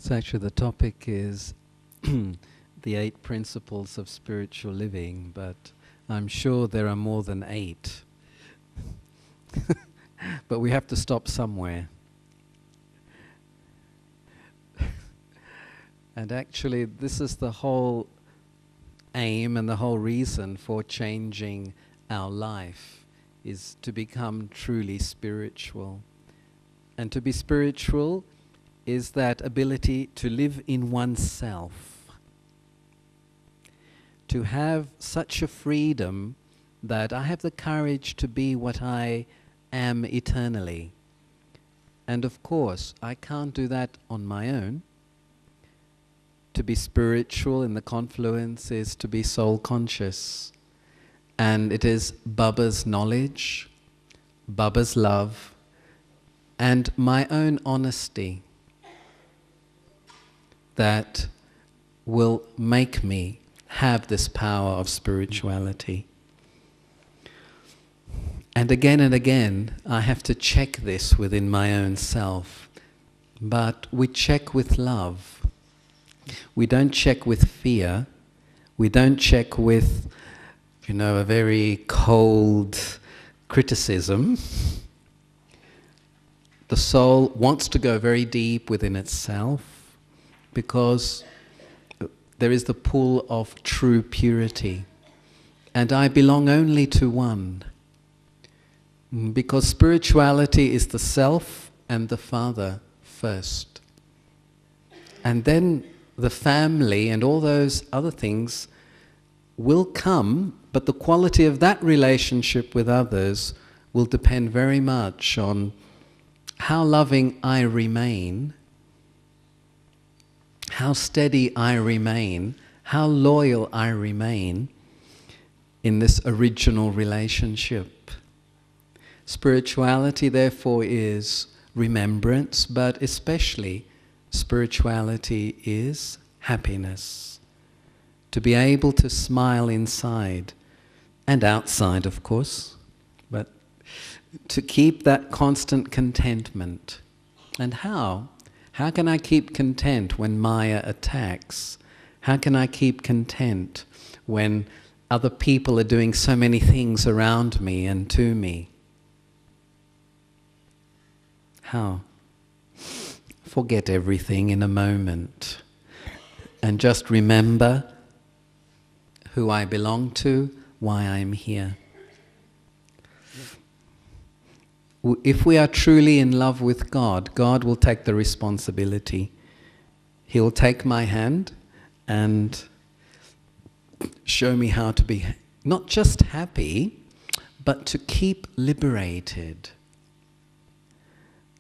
So actually the topic is the 8 principles of spiritual living, but I'm sure there are more than 8. But we have to stop somewhere. And actually this is the whole aim and the whole reason for changing our life, is to become truly spiritual. And to be spiritual is that ability to live in oneself, to have such a freedom that I have the courage to be what I am eternally. And of course, I can't do that on my own. To be spiritual in the confluence is to be soul conscious. And it is Baba's knowledge, Baba's love, and my own honesty that will make me have this power of spirituality. And again, I have to check this within my own self. But we check with love. We don't check with fear. We don't check with, a very cold criticism. The soul wants to go very deep within itself because there is the pull of true purity. And I belong only to one. Because spirituality is the self and the Father first. And then the family and all those other things will come, but the quality of that relationship with others will depend very much on how loving I remain, how steady I remain, how loyal I remain in this original relationship. Spirituality, therefore, is remembrance, but especially spirituality is happiness. To be able to smile inside and outside, of course, but to keep that constant contentment. And how? How can I keep content when Maya attacks? How can I keep content when other people are doing so many things around me and to me? How? Forget everything in a moment and just remember who I belong to, why I'm here. If we are truly in love with God, God will take the responsibility. He'll take my hand and show me how to be not just happy, but to keep liberated.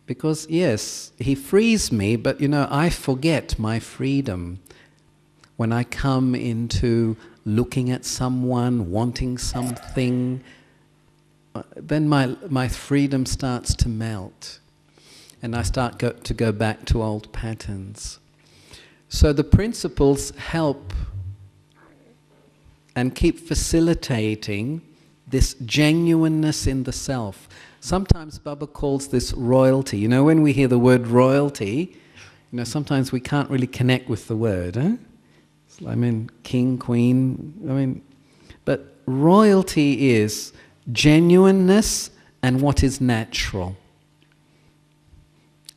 Because yes, He frees me, but I forget my freedom. When I come into looking at someone, wanting something, then my freedom starts to melt. And I start to go back to old patterns. So the principles help and keep facilitating this genuineness in the self. Sometimes Baba calls this royalty. When we hear the word royalty, sometimes we can't really connect with the word. King, queen, but royalty is genuineness and what is natural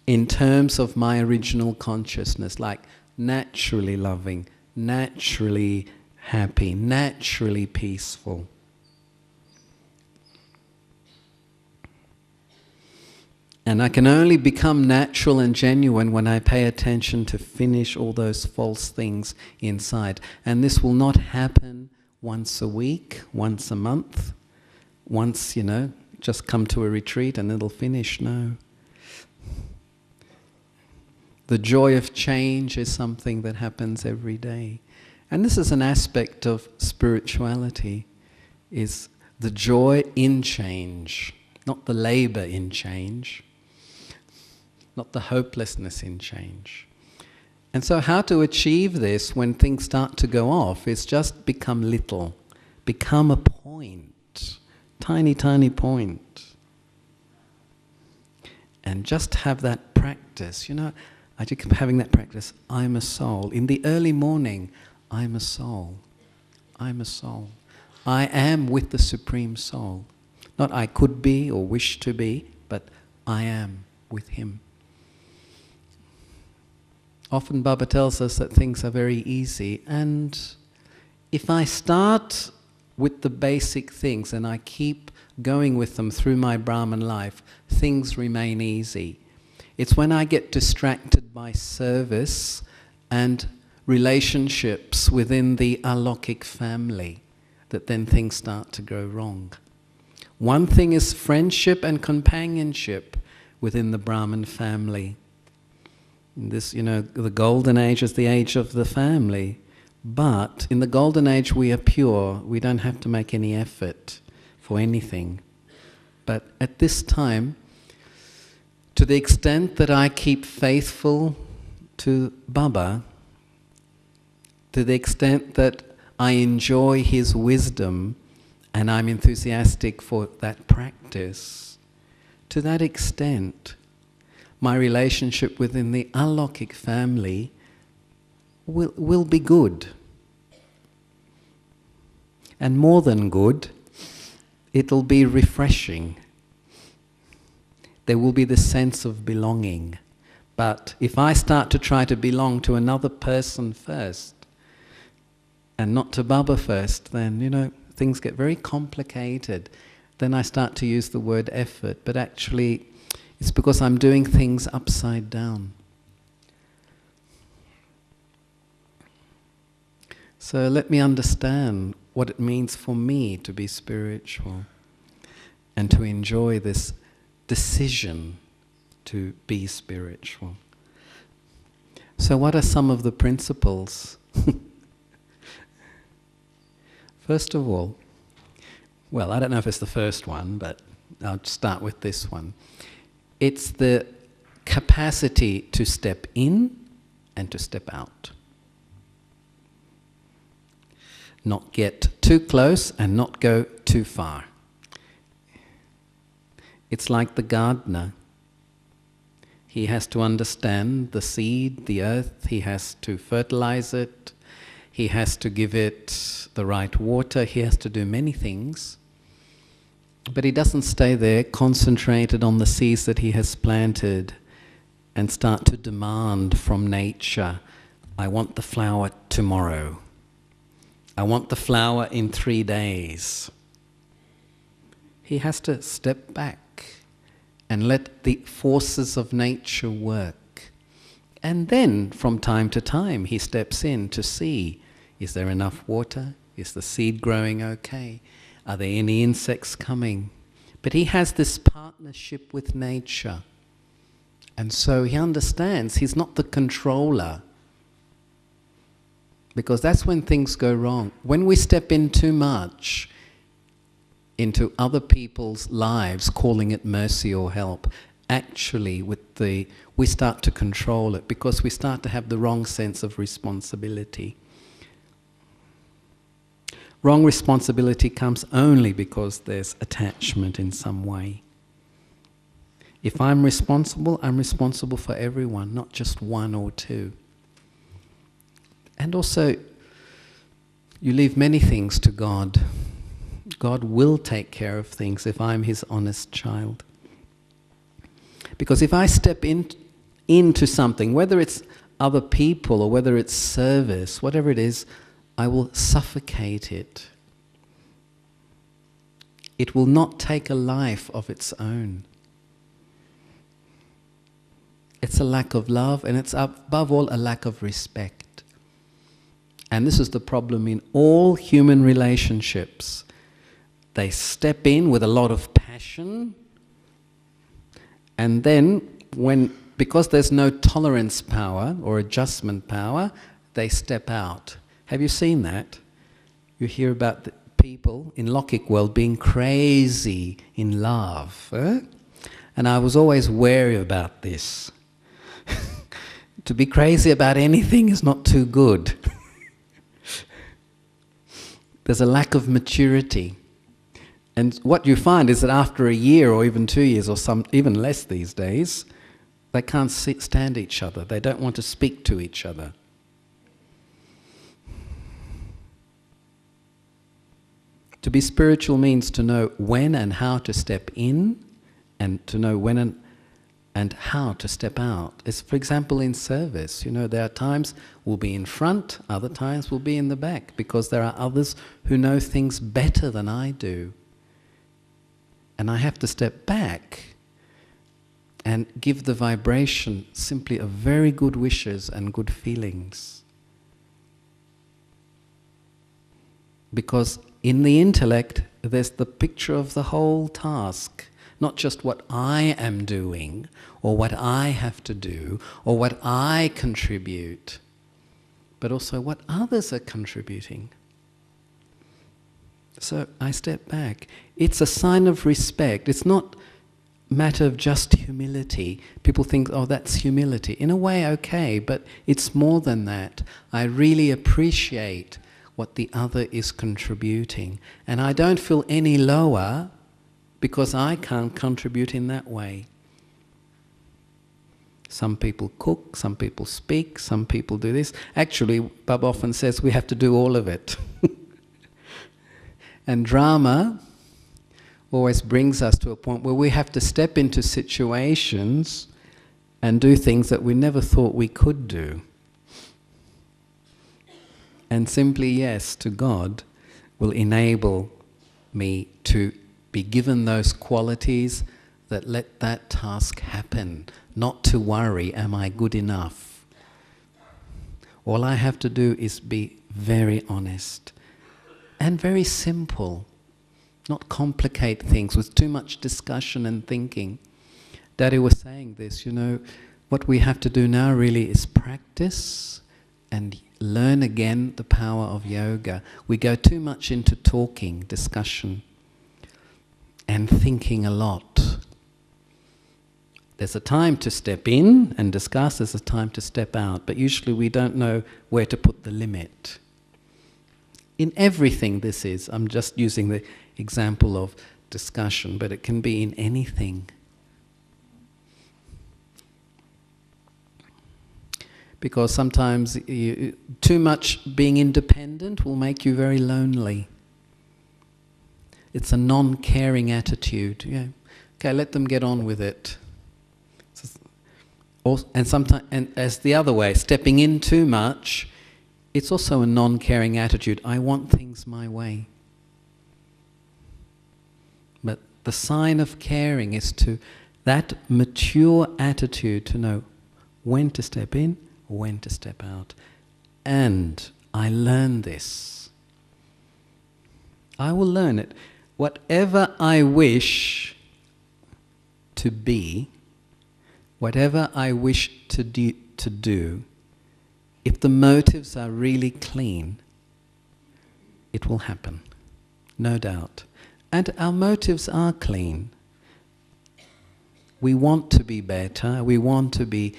in terms of my original consciousness, like naturally loving, naturally happy, naturally peaceful. And I can only become natural and genuine when I pay attention to finish all those false things inside. And this will not happen once a week, once a month, once, just come to a retreat and it'll finish. No. The joy of change is something that happens every day. And this is an aspect of spirituality, is the joy in change, not the labor in change. Not the hopelessness in change. And so how to achieve this when things start to go off is just become little. Become a point. Tiny, tiny point. And just have that practice. I just keep having that practice. I'm a soul. In the early morning, I'm a soul. I'm a soul. I am with the Supreme Soul. Not I could be or wish to be, but I am with Him. Often Baba tells us that things are very easy, and if I start with the basic things and I keep going with them through my Brahman life, things remain easy. It's when I get distracted by service and relationships within the alokik family that then things start to go wrong. One thing is friendship and companionship within the Brahman family. This, the golden age is the age of the family. But in the golden age we are pure. We don't have to make any effort for anything. But at this time, to the extent that I keep faithful to Baba, to the extent that I enjoy his wisdom and I'm enthusiastic for that practice, to that extent, my relationship within the alokik family will be good. And more than good, it'll be refreshing. There will be the sense of belonging. But if I start to try to belong to another person first, and not to Baba first, then, things get very complicated. Then I start to use the word effort, but actually it's because I'm doing things upside down. So let me understand what it means for me to be spiritual and to enjoy this decision to be spiritual. So what are some of the principles? First of all, well, I don't know if it's the first one, but I'll start with this one. It's the capacity to step in and to step out. Not get too close and not go too far. It's like the gardener. He has to understand the seed, the earth, he has to fertilize it, he has to give it the right water, he has to do many things. But he doesn't stay there concentrated on the seeds that he has planted and start to demand from nature, I want the flower tomorrow. I want the flower in 3 days. He has to step back and let the forces of nature work. And then, from time to time, he steps in to see, is there enough water? Is the seed growing okay? Are there any insects coming? But he has this partnership with nature. And so he understands he's not the controller. Because that's when things go wrong. When we step in too much into other people's lives, calling it mercy or help, actually we start to control it because we start to have the wrong sense of responsibility. Wrong responsibility comes only because there's attachment in some way. If I'm responsible for everyone, not just one or two. And also, you leave many things to God. God will take care of things if I'm His honest child. Because if I step into something, whether it's other people or whether it's service, whatever it is, I will suffocate it. It will not take a life of its own. It's a lack of love, and it's above all a lack of respect. And this is the problem in all human relationships. They step in with a lot of passion, and then because there's no tolerance power or adjustment power, they step out. Have you seen that? You hear about the people in Lokik world being crazy in love. And I was always wary about this. To be crazy about anything is not too good. There's a lack of maturity. And what you find is that after a year or even 2 years or even less these days, They can't stand each other. They don't want to speak to each other. To be spiritual means to know when and how to step in, and to know when and how to step out. It's, for example, in service. There are times we'll be in front, other times we'll be in the back, because there are others who know things better than I do. And I have to step back and give the vibration simply of very good wishes and good feelings. Because in the intellect, there's the picture of the whole task, not just what I am doing, or what I have to do, or what I contribute, but also what others are contributing. So I step back. It's a sign of respect. It's not a matter of just humility. People think, oh, that's humility. In a way, okay, but it's more than that. I really appreciate what the other is contributing. And I don't feel any lower because I can't contribute in that way. Some people cook, some people speak, some people do this. Actually, Bub often says we have to do all of it. And drama always brings us to a point where we have to step into situations and do things that we never thought we could do. And simply yes to God will enable me to be given those qualities that let that task happen, not to worry, am I good enough? All I have to do is be very honest and very simple, not complicate things with too much discussion and thinking. Daddy was saying this, what we have to do now really is practice and learn again the power of yoga. We go too much into talking, discussion, and thinking a lot. There's a time to step in and discuss, there's a time to step out, but usually we don't know where to put the limit. In everything this is, I'm just using the example of discussion, but it can be in anything. Because sometimes too much being independent will make you very lonely. It's a non-caring attitude. Okay, let them get on with it. And sometimes, and as the other way, stepping in too much, it's also a non-caring attitude. I want things my way. But the sign of caring is to that mature attitude to know when to step in, when to step out. And I learn this. I will learn it. Whatever I wish to be, whatever I wish to do, if the motives are really clean, it will happen, no doubt. And our motives are clean. We want to be better, we want to be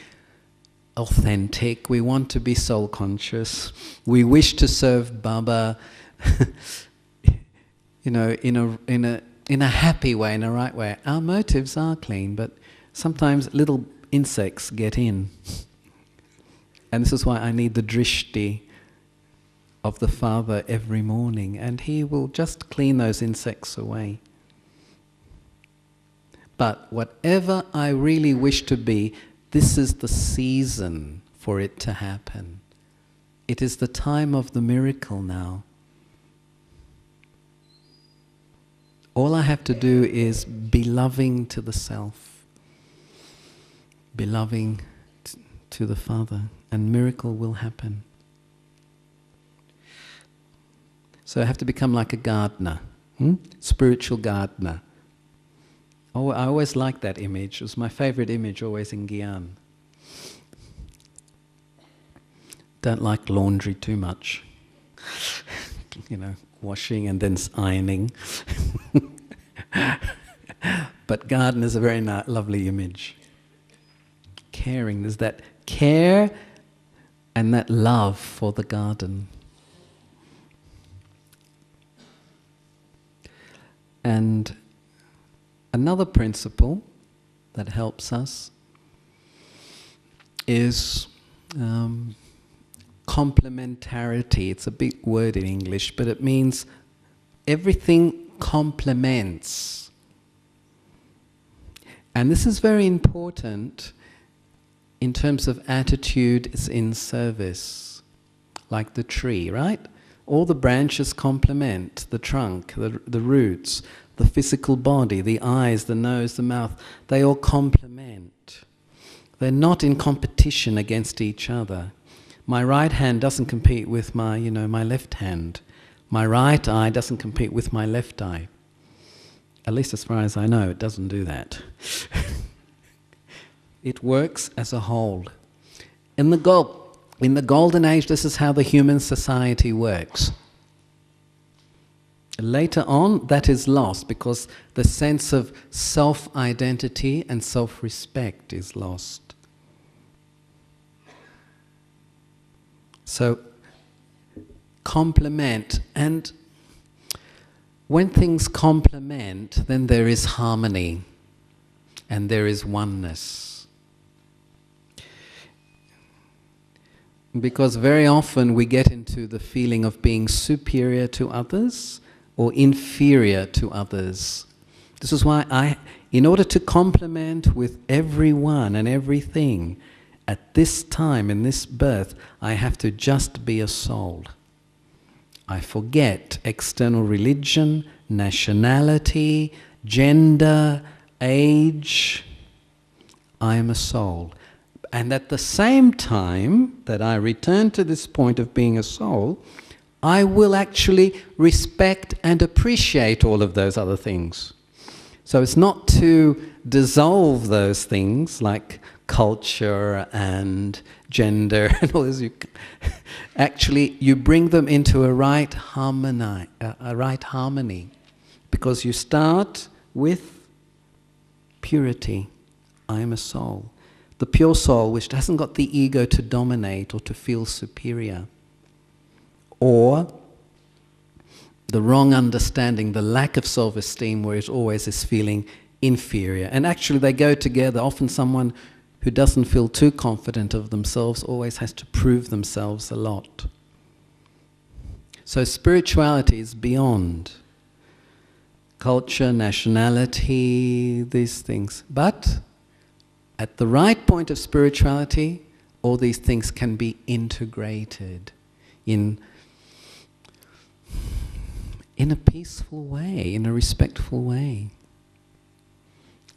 authentic, we want to be soul conscious, we wish to serve Baba in a happy way, in a right way. Our motives are clean, but sometimes little insects get in. And this is why I need the drishti of the Father every morning, and He will just clean those insects away. But whatever I really wish to be, this is the season for it to happen. It is the time of the miracle now. All I have to do is be loving to the self, be loving to the Father, and miracle will happen. So I have to become like a gardener, spiritual gardener. Oh, I always liked that image. It was my favorite image always in Gyan. Don't like laundry too much. Washing and then ironing. But garden is a very lovely image. Caring, there's that care and that love for the garden. And another principle that helps us is complementarity. It's a big word in English, but it means everything complements. And this is very important in terms of attitudes in service, like the tree, right? All the branches complement the trunk, the roots, the physical body, the eyes, the nose, the mouth. They all complement. They're not in competition against each other. My right hand doesn't compete with my left hand. My right eye doesn't compete with my left eye. At least as far as I know, it doesn't do that. It works as a whole. In the Golden Age, this is how the human society works. Later on, that is lost because the sense of self-identity and self-respect is lost. So, complement, and when things complement, then there is harmony and there is oneness. Because very often we get into the feeling of being superior to others or inferior to others. This is why in order to complement with everyone and everything, at this time, in this birth, I have to just be a soul. I forget external religion, nationality, gender, age. I am a soul. And at the same time that I return to this point of being a soul, I will actually respect and appreciate all of those other things. So it's not to dissolve those things like culture and gender and all this. Actually, you bring them into a right harmony, because you start with purity. I am a soul. The pure soul, which hasn't got the ego to dominate or to feel superior. Or the wrong understanding, the lack of self-esteem, where it always is feeling inferior. And actually they go together. Often someone who doesn't feel too confident of themselves always has to prove themselves a lot. So spirituality is beyond culture, nationality, these things. But at the right point of spirituality, all these things can be integrated in a peaceful way, in a respectful way.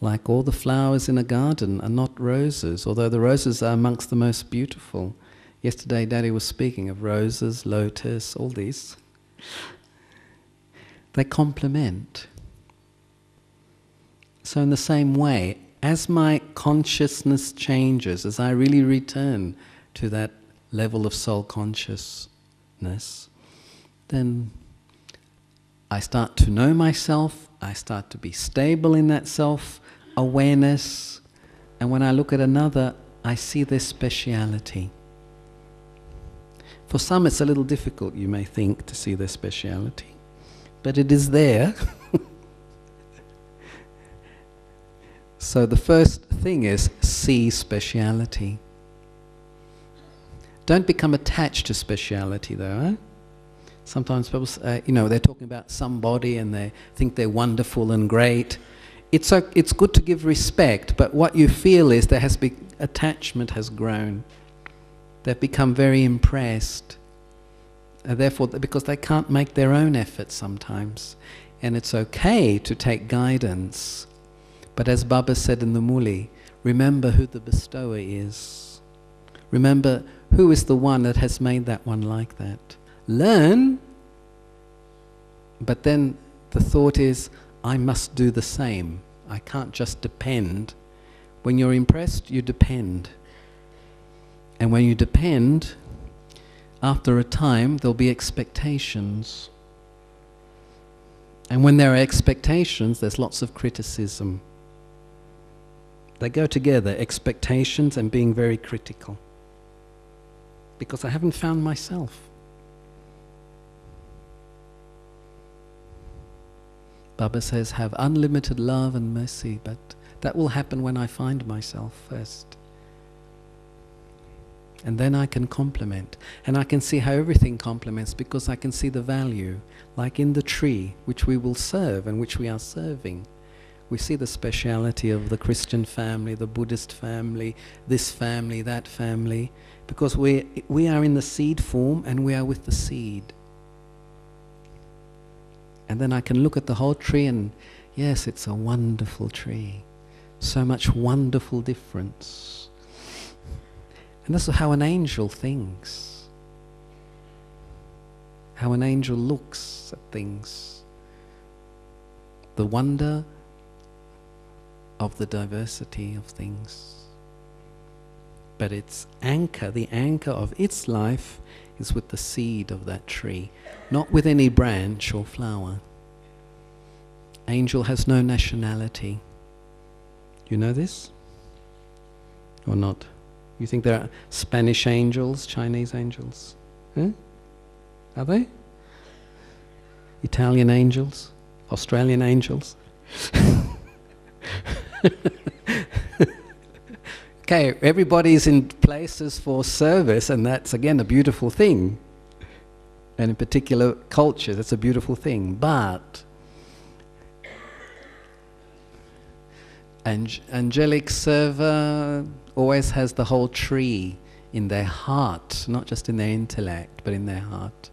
Like all the flowers in a garden are not roses, although the roses are amongst the most beautiful. Yesterday Daddy was speaking of roses, lotus, all these. They complement. So in the same way, as my consciousness changes, as I really return to that level of soul consciousness, then I start to know myself, I start to be stable in that self-awareness, and when I look at another, I see their speciality. For some it's a little difficult, you may think, to see their speciality, but it is there. So the first thing is see speciality. Don't become attached to speciality though, eh? Sometimes people, they're talking about somebody and they think they're wonderful and great. It's good to give respect, but what you feel is attachment has grown. They've become very impressed. Therefore, because they can't make their own effort sometimes. And it's okay to take guidance. But as Baba said in the Muli, remember who the bestower is. Remember who is the one that has made that one like that. Learn, but then the thought is, I must do the same. I can't just depend. When you're impressed, you depend. And when you depend, after a time, there'll be expectations. And when there are expectations, there's lots of criticism. They go together, expectations and being very critical. Because I haven't found myself. Baba says, have unlimited love and mercy, but that will happen when I find myself first. And then I can complement. And I can see how everything complements because I can see the value. Like in the tree, which we will serve and which we are serving. We see the speciality of the Christian family, the Buddhist family, this family, that family. Because we are in the seed form and we are with the seed. And then I can look at the whole tree and, yes, it's a wonderful tree. So much wonderful difference. And this is how an angel thinks. How an angel looks at things. The wonder of the diversity of things. But its anchor, the anchor of its life, is with the seed of that tree, not with any branch or flower. Angel has no nationality. You know this? Or not? You think there are Spanish angels, Chinese angels? Huh? Are they? Italian angels? Australian angels? Okay, everybody's in places for service, and that's again a beautiful thing. And in particular cultures, that's a beautiful thing. But angelic server always has the whole tree in their heart, not just in their intellect, but in their heart.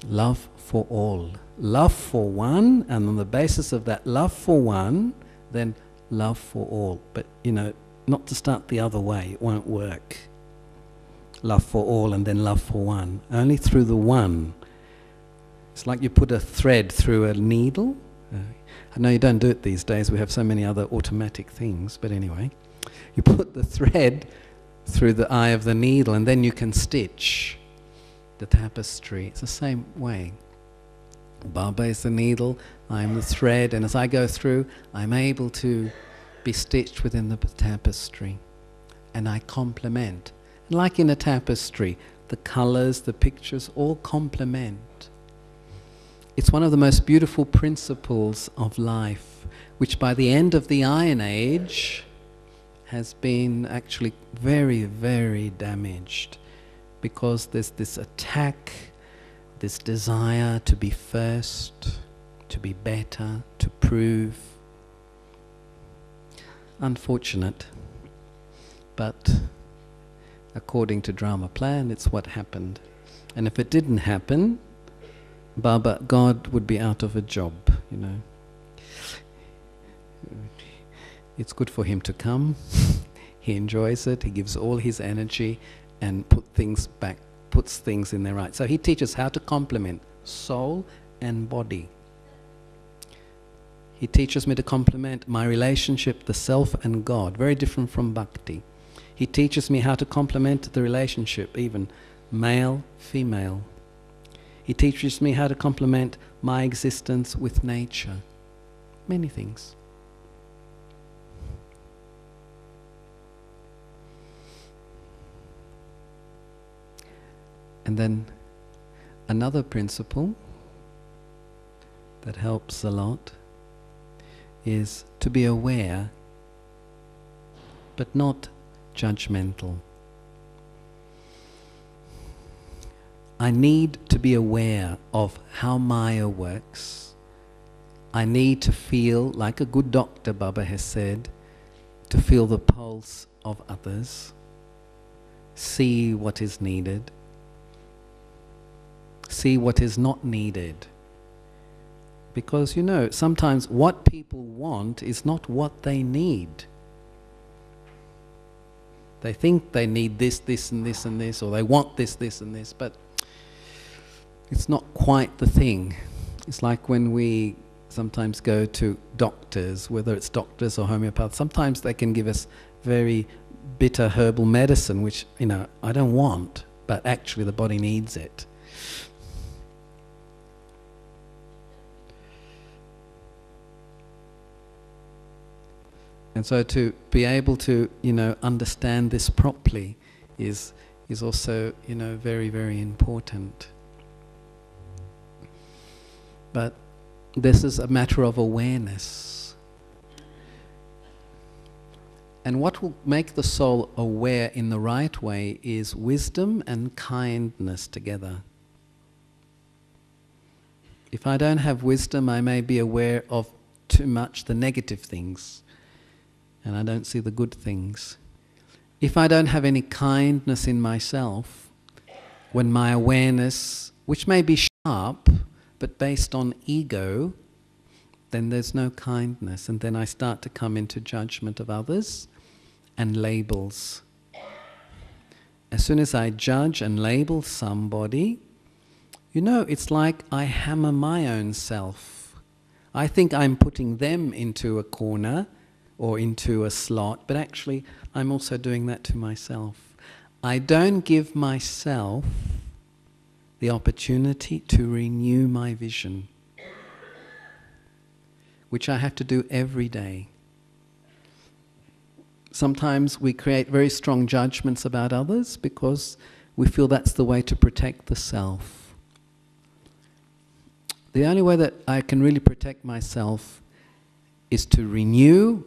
Love for all. Love for one, and on the basis of that love for one, then love for all. But, you know, not to start the other way. It won't work. Love for all and then love for one. Only through the one. It's like you put a thread through a needle. I know you don't do it these days. We have so many other automatic things. But anyway, you put the thread through the eye of the needle and then you can stitch the tapestry. It's the same way. Baba is the needle, I'm the thread, and as I go through, I'm able to be stitched within the tapestry. And I complement. Like in a tapestry, the colors, the pictures, all complement. It's one of the most beautiful principles of life, which by the end of the Iron Age has been actually very, very damaged. Because there's this attack, this desire to be first, to be better, to prove. Unfortunate, but according to drama plan, it's what happened. And if it didn't happen, Baba, God would be out of a job, you know. It's good for him to come. He enjoys it. He gives all his energy and puts things in their right. So he teaches how to complement soul and body. He teaches me to complement my relationship, the self and God, very different from bhakti. He teaches me how to complement the relationship, even male, female. He teaches me how to complement my existence with nature. Many things. And then another principle that helps a lot is to be aware, but not judgmental. I need to be aware of how Maya works. I need to feel, like a good doctor, Baba has said, to feel the pulse of others, see what is needed, see what is not needed. Because, you know, sometimes what people want is not what they need. They think they need this, this and this and this, or they want this, this and this, but it's not quite the thing. It's like when we sometimes go to doctors, whether it's doctors or homeopaths, sometimes they can give us very bitter herbal medicine, which, you know, I don't want, but actually the body needs it. And so to be able to, you know, understand this properly is also, you know, very, very important. But this is a matter of awareness. And what will make the soul aware in the right way is wisdom and kindness together. If I don't have wisdom, I may be aware of too much the negative things, and I don't see the good things. If I don't have any kindness in myself, when my awareness, which may be sharp, but based on ego, then there's no kindness, and then I start to come into judgment of others and labels. As soon as I judge and label somebody, you know, it's like I hammer my own self. I think I'm putting them into a corner or into a slot, but actually I'm also doing that to myself. I don't give myself the opportunity to renew my vision, which I have to do every day. Sometimes we create very strong judgments about others because we feel that's the way to protect the self. The only way that I can really protect myself is to renew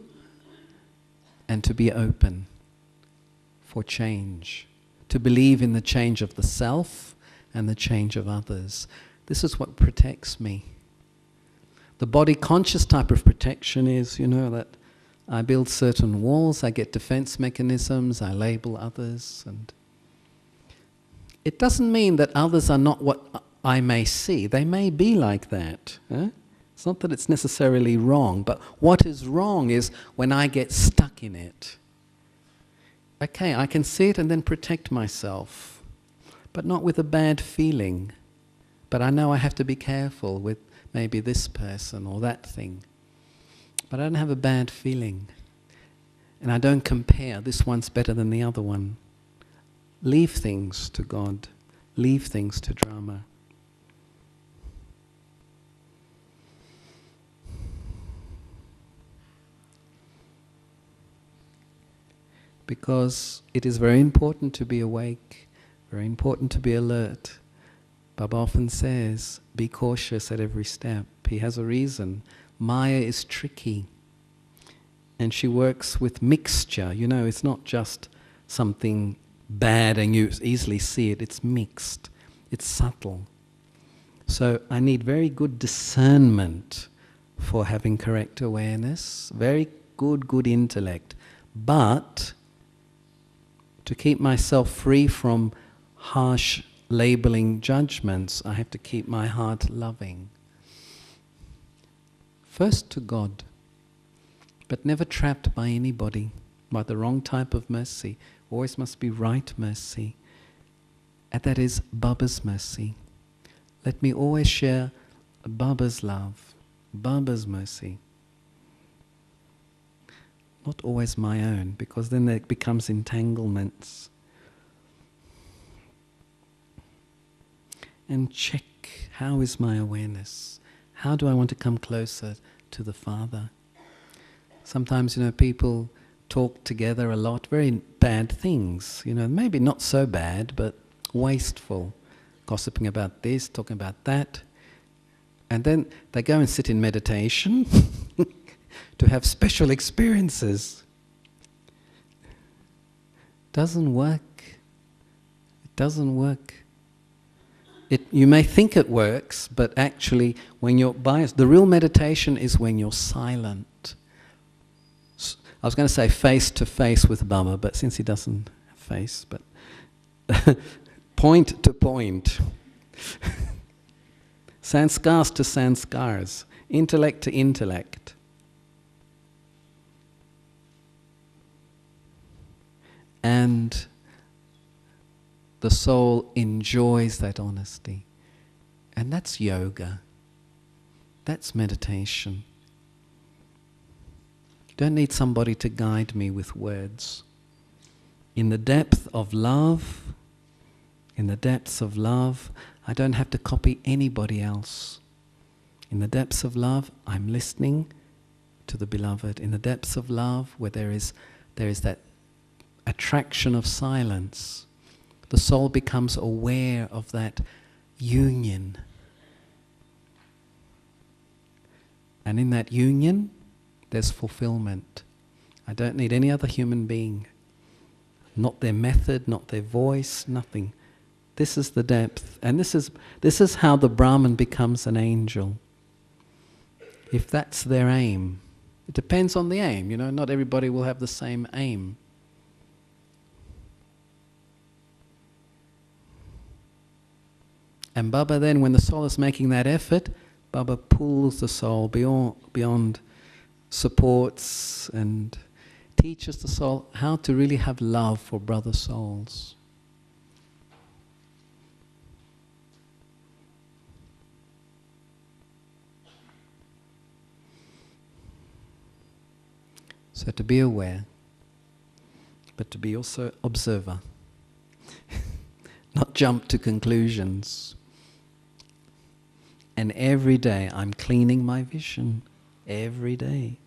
and to be open for change, to believe in the change of the self and the change of others. This is what protects me. The body-conscious type of protection is, you know, that I build certain walls, I get defense mechanisms, I label others, and it doesn't mean that others are not what I may see. They may be like that. It's not that it's necessarily wrong, but what is wrong is when I get stuck in it. Okay, I can see it and then protect myself, but not with a bad feeling. But I know I have to be careful with maybe this person or that thing. But I don't have a bad feeling. And I don't compare, this one's better than the other one. Leave things to God. Leave things to drama. Because it is very important to be awake, very important to be alert. Baba often says, be cautious at every step. He has a reason. Maya is tricky, and she works with mixture. You know, it's not just something bad and you easily see it. It's mixed. It's subtle. So I need very good discernment for having correct awareness, very good intellect. But to keep myself free from harsh labeling judgments, I have to keep my heart loving. First to God, but never trapped by anybody, by the wrong type of mercy. Always must be right mercy. And that is Baba's mercy. Let me always share Baba's love, Baba's mercy. Not always my own, because then there becomes entanglements. And check, how is my awareness? How do I want to come closer to the Father? Sometimes, you know, people talk together a lot, very bad things, you know, maybe not so bad, but wasteful. Gossiping about this, talking about that. And then they go and sit in meditation to have special experiences. Doesn't work. It doesn't work. You may think it works, but actually when you're biased, the real meditation is when you're silent. I was going to say face to face with Baba, but since he doesn't have face, but point to point. Sanskars to sanskars. Intellect to intellect. And the soul enjoys that honesty. And that's yoga. That's meditation. You don't need somebody to guide me with words. In the depth of love, I don't have to copy anybody else. In the depths of love, I'm listening to the beloved. In the depths of love, where there is that attraction of silence, the soul becomes aware of that union. And in that union, there's fulfillment. I don't need any other human being. Not their method, not their voice, nothing. This is the depth. And this is how the Brahman becomes an angel. If that's their aim. It depends on the aim, not everybody will have the same aim. And Baba then, when the soul is making that effort, Baba pulls the soul beyond supports and teaches the soul how to really have love for brother souls. So to be aware, but to be also observer. Not jump to conclusions. And every day I'm cleaning my vision. Every day.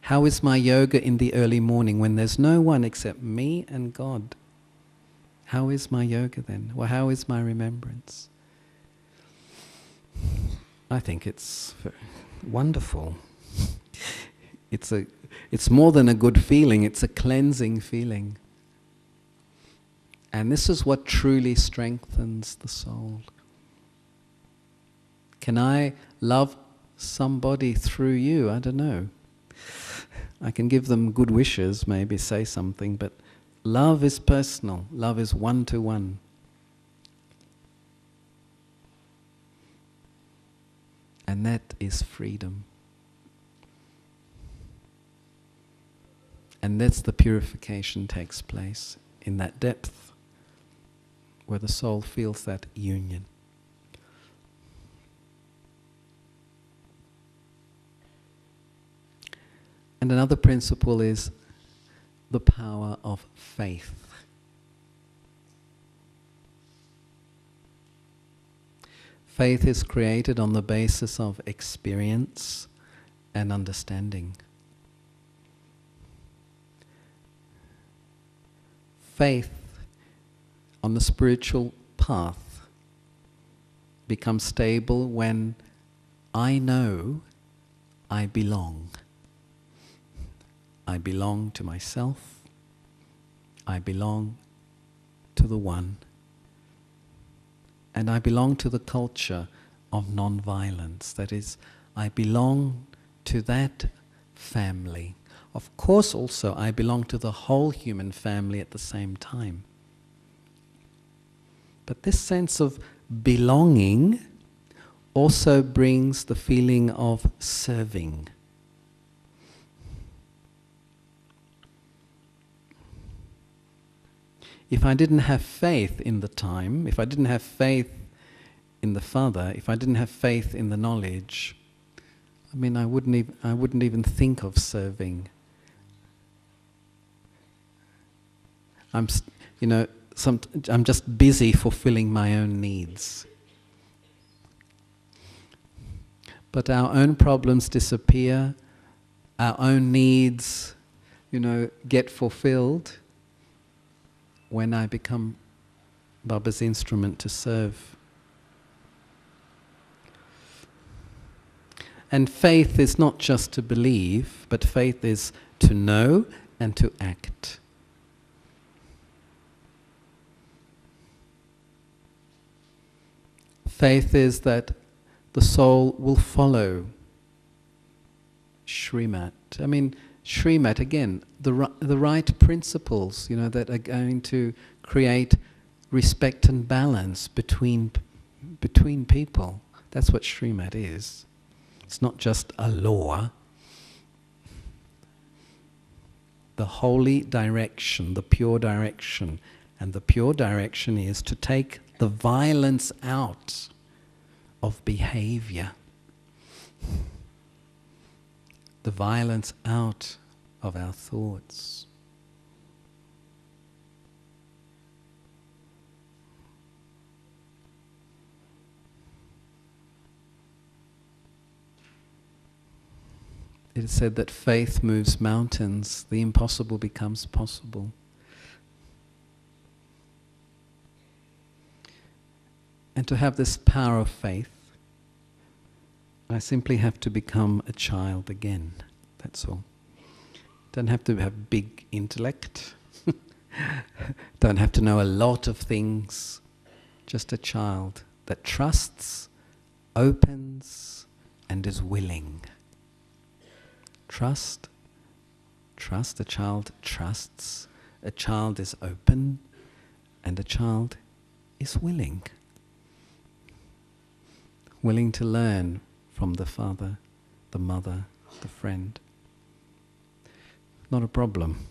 How is my yoga in the early morning when there's no one except me and God? How is my yoga then? Well, how is my remembrance? I think it's wonderful. It's more than a good feeling, it's a cleansing feeling. And this is what truly strengthens the soul. Can I love somebody through you? I don't know. I can give them good wishes, maybe say something, but love is personal. Love is one-to-one. And that is freedom. And that's the purification takes place in that depth where the soul feels that union. And another principle is the power of faith. Faith is created on the basis of experience and understanding. Faith on the spiritual path becomes stable when I know I belong. I belong to myself. I belong to the One. And I belong to the culture of non-violence. That is, I belong to that family. Of course, also, I belong to the whole human family at the same time. But this sense of belonging also brings the feeling of serving. If I didn't have faith in the time, if I didn't have faith in the Father, if I didn't have faith in the knowledge, I wouldn't even think of serving. I'm just busy fulfilling my own needs. But our own problems disappear, our own needs, get fulfilled when I become Baba's instrument to serve. And faith is not just to believe, but faith is to know and to act. Faith is that the soul will follow Srimat. Srimat, again, the right principles, that are going to create respect and balance between people. That's what Srimat is. It's not just a law. The holy direction, the pure direction. And the pure direction is to take the violence out of behavior. The violence out of our thoughts. It is said that faith moves mountains, the impossible becomes possible. And to have this power of faith, I simply have to become a child again. That's all. Don't have to have big intellect. Don't have to know a lot of things. Just a child that trusts, opens, and is willing. Trust. A child trusts. A child is open. And a child is willing. Willing to learn from the father, the mother, the friend. Not a problem.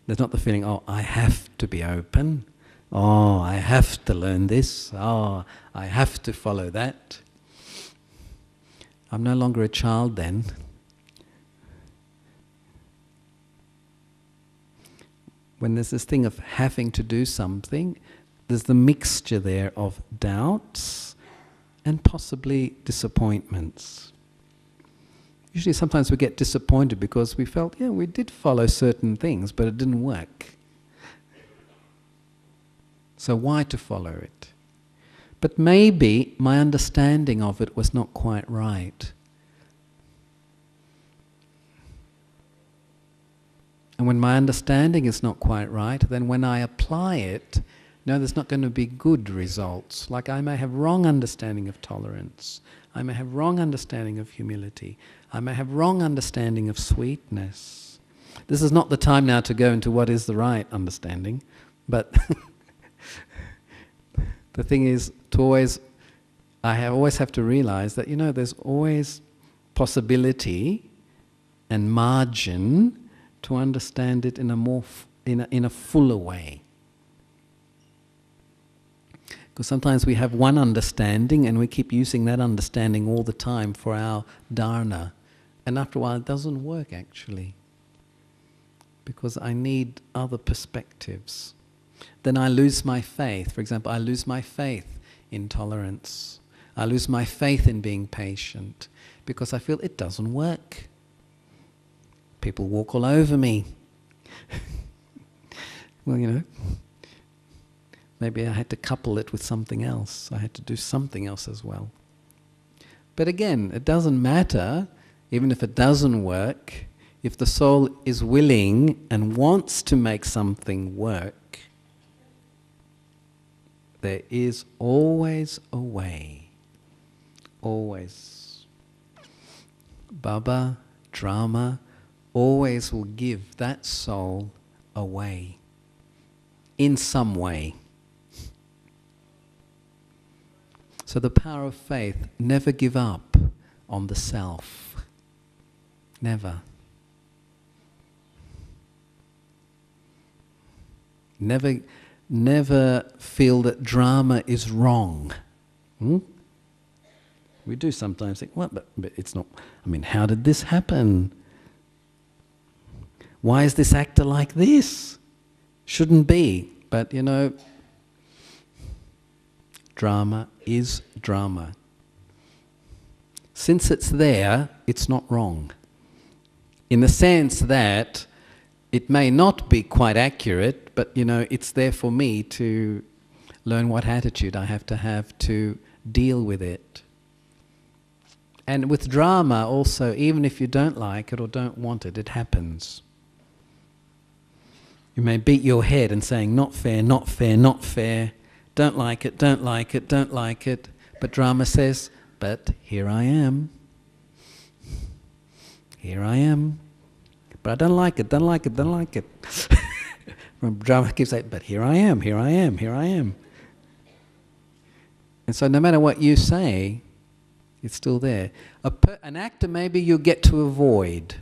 There's not the feeling, oh, I have to be open. Oh, I have to learn this. Oh, I have to follow that. I'm no longer a child then. When there's this thing of having to do something, there's the mixture there of doubts and possibly disappointments. Usually sometimes we get disappointed because we felt, yeah, we did follow certain things, but it didn't work. So why to follow it? But maybe my understanding of it was not quite right. And when my understanding is not quite right, then when I apply it, no, there's not going to be good results. Like I may have wrong understanding of tolerance. I may have wrong understanding of humility. I may have wrong understanding of sweetness. This is not the time now to go into what is the right understanding, but the thing is to always have to realize that, there's always possibility and margin to understand it in a more in a fuller way. Because sometimes we have one understanding and we keep using that understanding all the time for our dharana. And after a while it doesn't work actually. Because I need other perspectives. Then I lose my faith. For example, I lose my faith in tolerance. I lose my faith in being patient. Because I feel it doesn't work. People walk all over me. Well, maybe I had to couple it with something else. I had to do something else as well. But again, it doesn't matter, even if it doesn't work, if the soul is willing and wants to make something work, there is always a way. Always. Baba, drama, always will give that soul a way. In some way. So the power of faith, never give up on the self. Never. Never feel that drama is wrong. We do sometimes think, well, but it's not, how did this happen? Why is this actor like this? Shouldn't be. But drama is drama. Since it's there, it's not wrong. In the sense that it may not be quite accurate, but it's there for me to learn what attitude I have to deal with it. And with drama also, even if you don't like it or don't want it, it happens. You may beat your head and saying, not fair, not fair, not fair, don't like it, don't like it, don't like it. But drama says, but here I am. Here I am. But I don't like it, don't like it, don't like it. Drama keeps saying, but here I am, here I am, here I am. And so no matter what you say, it's still there. An actor maybe you get to avoid.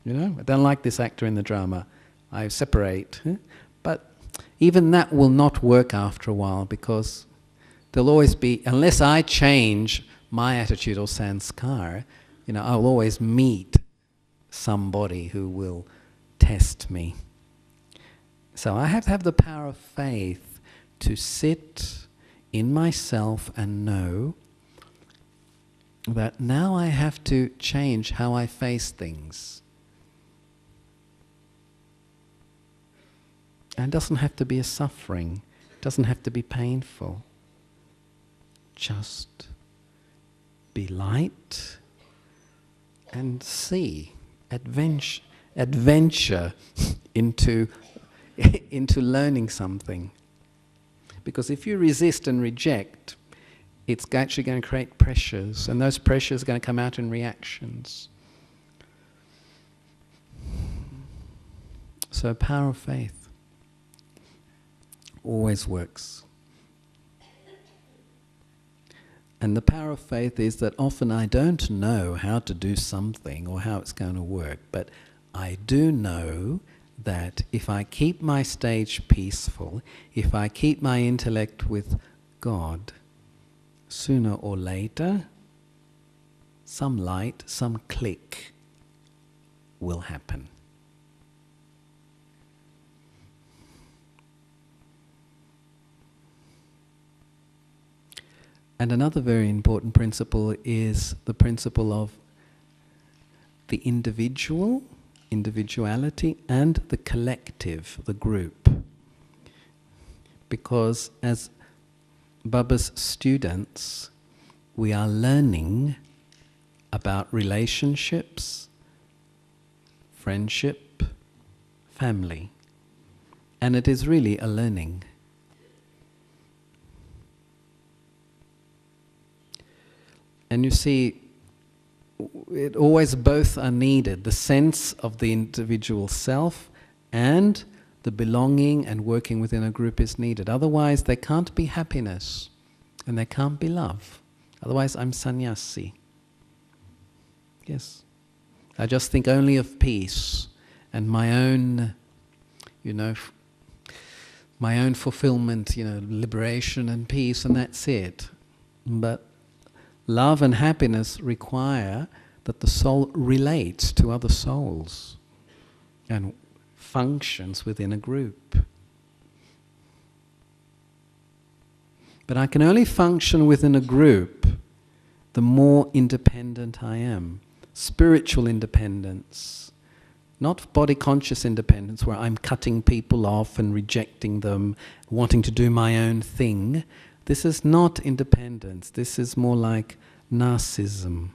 I don't like this actor in the drama. I separate. But even that will not work after a while, because there'll always be, unless I change my attitude or sanskar, I'll always meet somebody who will test me. So I have to have the power of faith to sit in myself and know that now I have to change how I face things. And it doesn't have to be a suffering. It doesn't have to be painful. Just be light and see. adventure into learning something. Because if you resist and reject, it's actually going to create pressures, and those pressures are going to come out in reactions. So power of faith always works. And the power of faith is that often I don't know how to do something or how it's going to work, but I do know that if I keep my stage peaceful, if I keep my intellect with God, sooner or later, some light, some click will happen. And another very important principle is the principle of the individual, individuality, and the collective, the group. Because as Baba's students, we are learning about relationships, friendship, family. And it is really a learning. And you see, it always both are needed. The sense of the individual self and the belonging and working within a group is needed. Otherwise, there can't be happiness and there can't be love. Otherwise, I'm sannyasi. Yes. I just think only of peace and my own, my own fulfillment, liberation and peace, and that's it. But love and happiness require that the soul relates to other souls and functions within a group. But I can only function within a group the more independent I am. Spiritual independence, not body-conscious independence where I'm cutting people off and rejecting them, wanting to do my own thing. This is not independence. This is more like narcissism.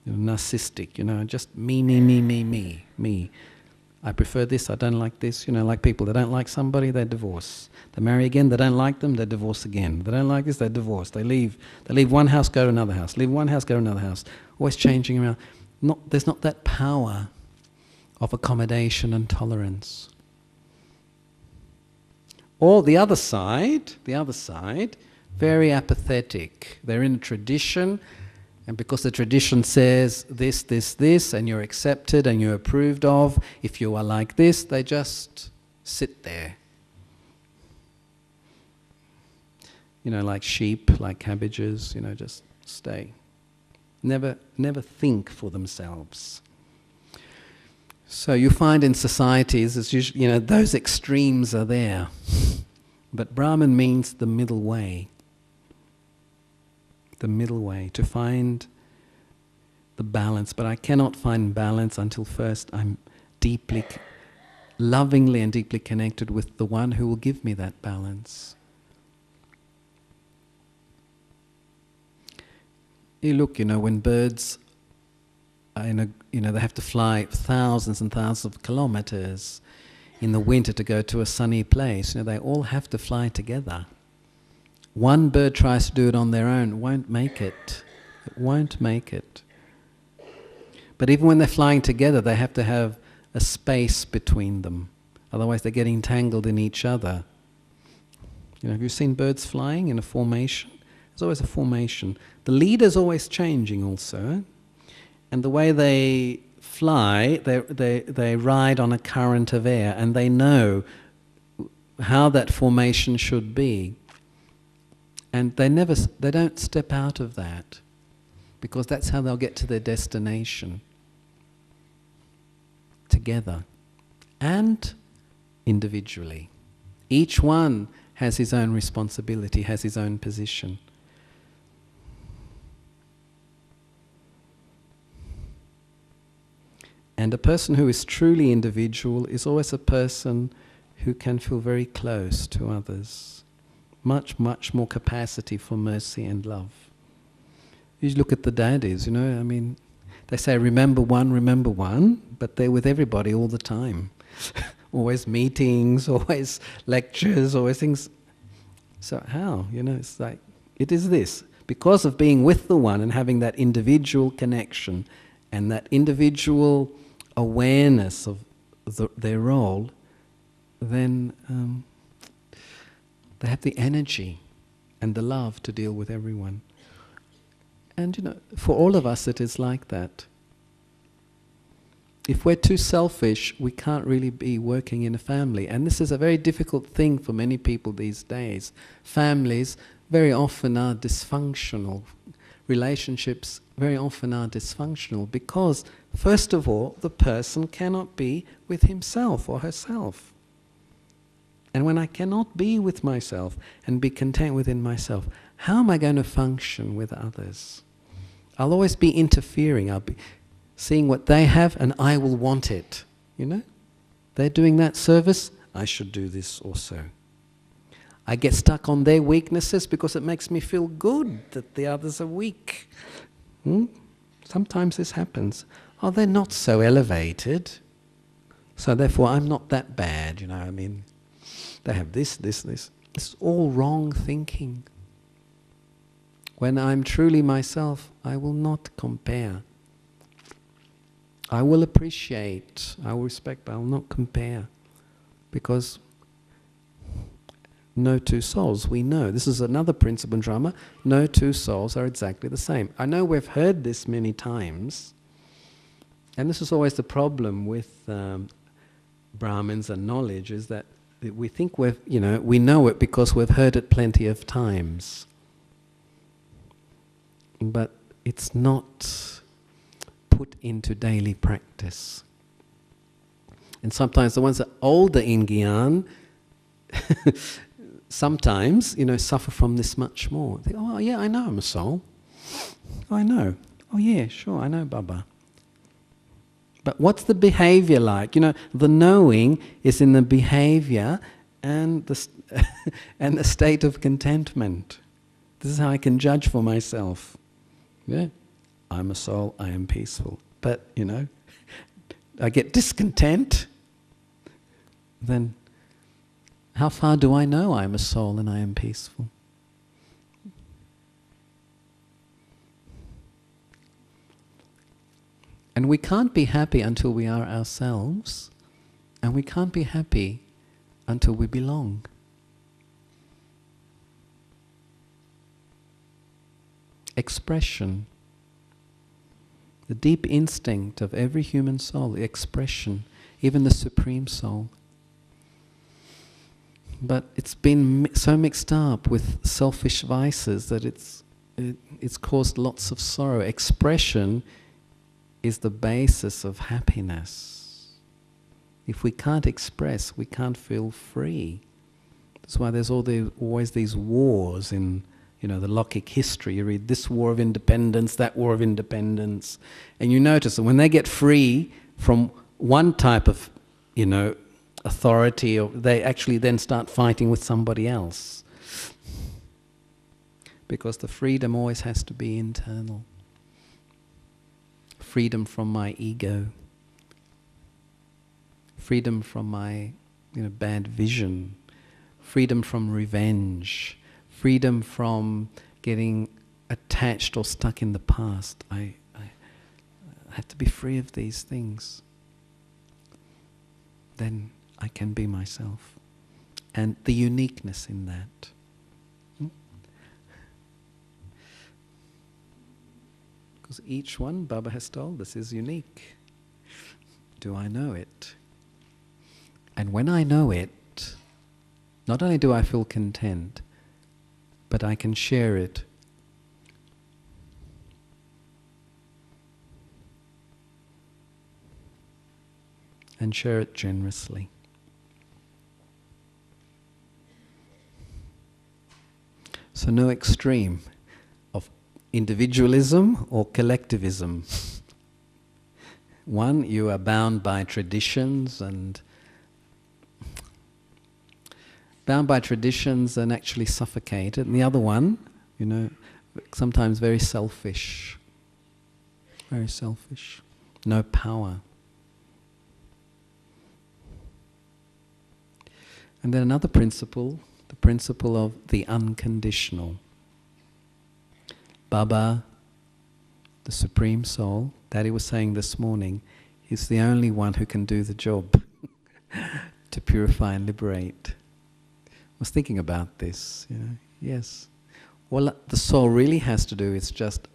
Narcissistic, just me. I prefer this, I don't like this. Like people, they don't like somebody, they divorce. They marry again, they don't like them, they divorce again. They don't like this, they divorce. They leave one house, go to another house. Leave one house, go to another house. Always changing around. There's not that power of accommodation and tolerance. Or the other side, very apathetic. They're in a tradition, and because the tradition says this, and you're accepted and you're approved of, if you are like this, they just sit there. Like sheep, like cabbages, just stay. Never think for themselves. So you find in societies, it's usually, those extremes are there. But Brahman means the middle way. The middle way, to find the balance. But I cannot find balance until first I'm deeply, lovingly and deeply connected with the one who will give me that balance. You look, when birds they have to fly thousands and thousands of kilometers in the winter to go to a sunny place. They all have to fly together. One bird tries to do it on their own, won't make it. It won't make it. But even when they're flying together, they have to have a space between them. Otherwise they get entangled in each other. Have you seen birds flying in a formation? There's always a formation. The leader's always changing also. And the way they fly, they ride on a current of air, and they know how that formation should be. And they don't step out of that, because that's how they'll get to their destination. Together and individually. Each one has his own responsibility, has his own position. And a person who is truly individual is always a person who can feel very close to others. Much, much more capacity for mercy and love. You look at the daddies, They say remember one, but they're with everybody all the time. Always meetings, always lectures, always things. So how? It's like, it is this. Because of being with the one and having that individual connection and that individual awareness of their role, then they have the energy and the love to deal with everyone. And for all of us it is like that. If we're too selfish, we can't really be working in a family. And this is a very difficult thing for many people these days. Families very often are dysfunctional. Relationships very often are dysfunctional because, first of all, the person cannot be with himself or herself. And when I cannot be with myself and be content within myself, how am I going to function with others? I'll always be interfering. I'll be seeing what they have and I will want it. They're doing that service, I should do this also. I get stuck on their weaknesses because it makes me feel good that the others are weak. Sometimes this happens. Oh, they're not so elevated, so therefore I'm not that bad, They have this. It's all wrong thinking. When I'm truly myself, I will not compare. I will appreciate, I will respect, but I will not compare. Because no two souls, we know. This is another principle in drama. No two souls are exactly the same. I know we've heard this many times, and this is always the problem with Brahmins and knowledge, is that we think we know it because we've heard it plenty of times. But it's not put into daily practice. And sometimes the ones that are older in Gyan sometimes, suffer from this much more. They go, oh yeah, I know I'm a soul. Oh, I know. Oh yeah, sure, I know Baba. But what's the behavior like? The knowing is in the behavior and the state of contentment. This is how I can judge for myself. Yeah, I'm a soul, I am peaceful. But, I get discontent, then how far do I know I'm a soul and I am peaceful? And we can't be happy until we are ourselves, and we can't be happy until we belong. Expression. The deep instinct of every human soul, the expression, even the Supreme Soul. But it's been so mixed up with selfish vices that it's caused lots of sorrow. Expression is the basis of happiness. If we can't express, we can't feel free. That's why there's always these wars in the Lockic history. You read this war of independence, that war of independence, and you notice that when they get free from one type of, authority, or they actually then start fighting with somebody else. Because the freedom always has to be internal. Freedom from my ego. Freedom from my bad vision. Freedom from revenge. Freedom from getting attached or stuck in the past. I have to be free of these things. Then I can be myself. And the uniqueness in that. Because each one, Baba has told us, is unique. Do I know it? And when I know it, not only do I feel content, but I can share it. And share it generously. So no extreme of individualism or collectivism. One, you are bound by traditions and actually suffocated. And the other one, sometimes very selfish. Very selfish. No power. And then another principle, the principle of the unconditional. Baba, the Supreme Soul, Daddy was saying this morning, is the only one who can do the job to purify and liberate. I was thinking about this, yes. All the soul really has to do is just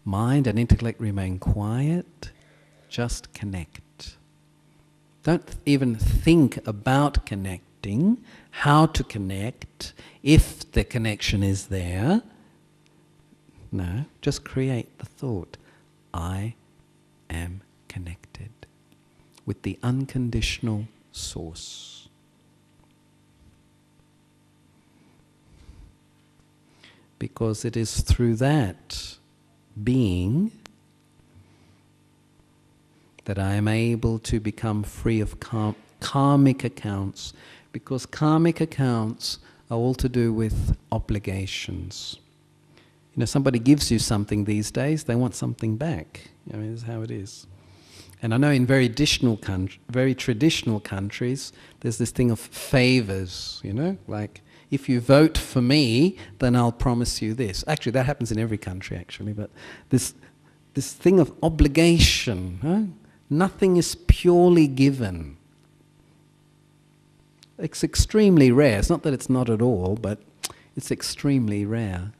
mind and intellect remain quiet, just connect. Don't even think about connecting, how to connect, if the connection is there. No, just create the thought, I am connected with the unconditional source. Because it is through that being that I am able to become free of karmic accounts, because karmic accounts are all to do with obligations. Somebody gives you something these days, they want something back. This is how it is. And I know in very traditional countries, there's this thing of favors, like, if you vote for me, then I'll promise you this. Actually, that happens in every country, actually, but this thing of obligation, nothing is purely given. It's extremely rare. It's not that it's not at all, but it's extremely rare.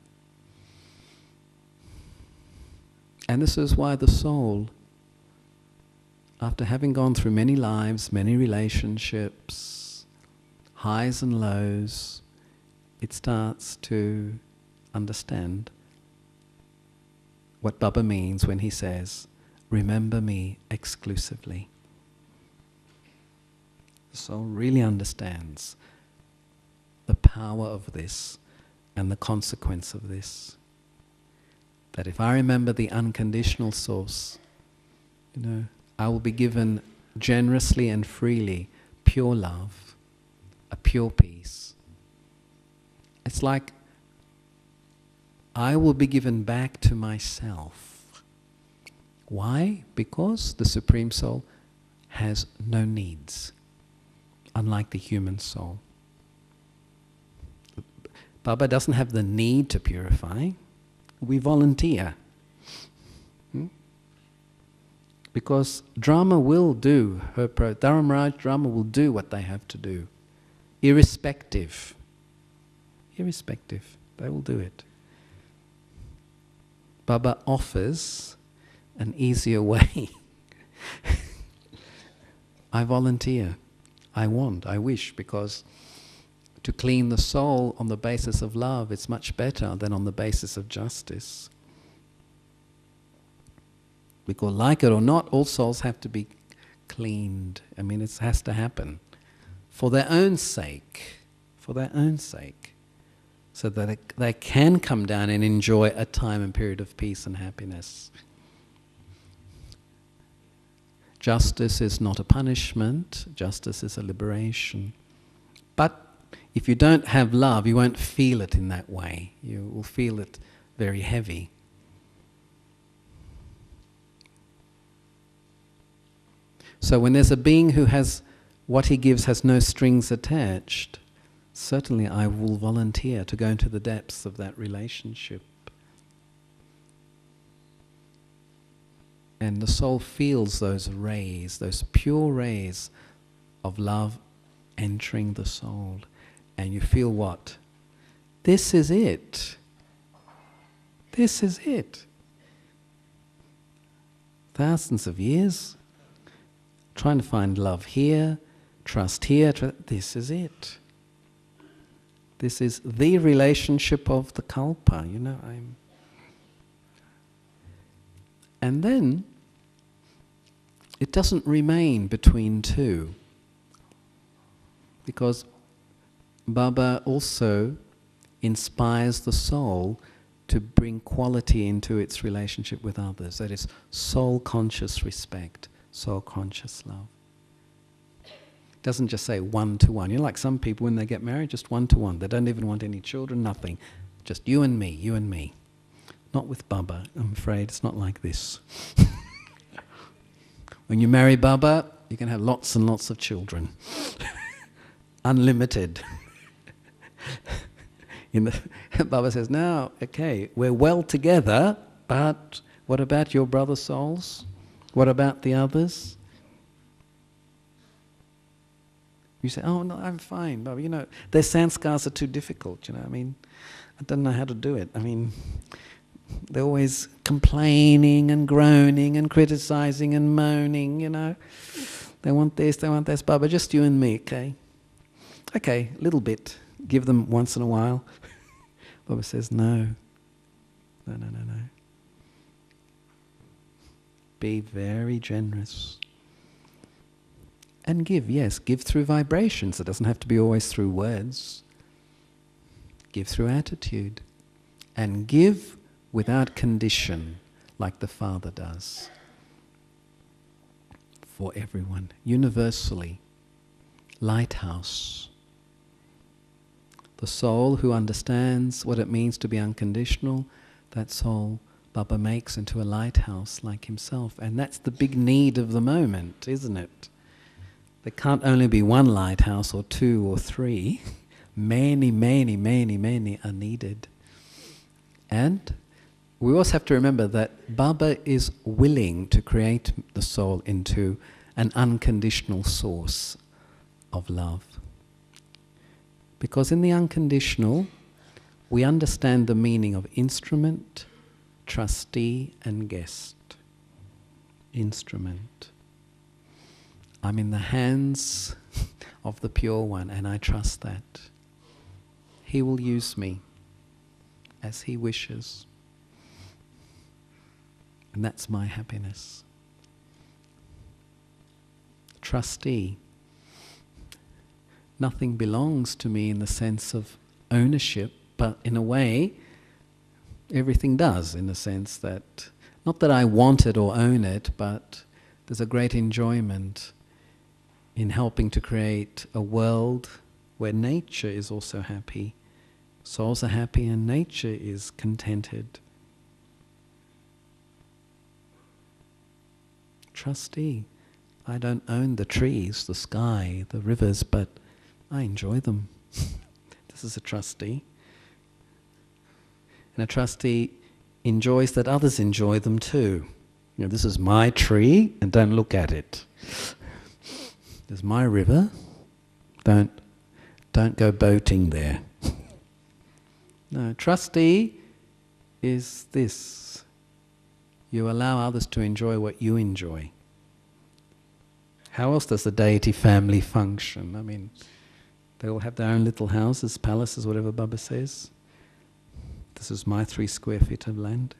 And this is why the soul, after having gone through many lives, many relationships, highs and lows, it starts to understand what Baba means when he says, remember me exclusively. The soul really understands the power of this and the consequence of this. That if I remember the unconditional source, I will be given generously and freely pure love, a pure peace. It's like I will be given back to myself. Why? Because the Supreme Soul has no needs, unlike the human soul. Baba doesn't have the need to purify. We volunteer. Because drama will do Dharamraj drama will do what they have to do. Irrespective. They will do it. Baba offers an easier way. I volunteer. I wish, because to clean the soul on the basis of love, it's much better than on the basis of justice. Because like it or not, all souls have to be cleaned. It has to happen. For their own sake. So that they can come down and enjoy a time and period of peace and happiness. Justice is not a punishment. Justice is a liberation. But if you don't have love, you won't feel it in that way. You will feel it very heavy. So when there's a being who has, what he gives has no strings attached, certainly I will volunteer to go into the depths of that relationship. And the soul feels those rays, those pure rays of love entering the soul. And you feel what? This is it. This is it. Thousands of years trying to find love here, trust here. This is it. This is the relationship of the Kalpa. And then it doesn't remain between two, because Baba also inspires the soul to bring quality into its relationship with others. That is soul-conscious respect, soul-conscious love. It doesn't just say one-to-one. Like some people when they get married, just one-to-one. They don't even want any children, nothing. Just you and me, you and me. Not with Baba, I'm afraid. It's not like this. When you marry Baba, you can have lots and lots of children. Unlimited. Baba says, no, okay, we're well together, but what about your brother souls? What about the others? You say, oh no, I'm fine, Baba. You know, their sanskars are too difficult, you know, I mean, I don't know how to do it. I mean, they're always complaining and groaning and criticizing and moaning, you know. They want this, Baba, just you and me, okay? Okay, a little bit. Give them once in a while. Baba says, no. No. Be very generous. And give, yes, give through vibrations. It doesn't have to be always through words. Give through attitude. And give without condition, like the Father does. For everyone, universally. Lighthouse. The soul who understands what it means to be unconditional, that soul Baba makes into a lighthouse like himself. And that's the big need of the moment, isn't it? There can't only be one lighthouse or two or three. Many are needed. And we also have to remember that Baba is willing to create the soul into an unconditional source of love. Because in the unconditional, we understand the meaning of instrument, trustee, and guest. Instrument. I'm in the hands of the Pure One, and I trust that. He will use me as He wishes. And that's my happiness. Trustee. Nothing belongs to me in the sense of ownership, but in a way, everything does, in the sense that, not that I want it or own it, but there's a great enjoyment in helping to create a world where nature is also happy, souls are happy, and nature is contented. Trustee. I don't own the trees, the sky, the rivers, but I enjoy them. This is a trustee. And a trustee enjoys that others enjoy them too. You know, this is my tree, and don't look at it. There's my river. Don't go boating there. No, trustee is this. You allow others to enjoy what you enjoy. How else does the deity family function? I mean, they all have their own little houses, palaces, whatever Baba says. This is my 3 square feet of land.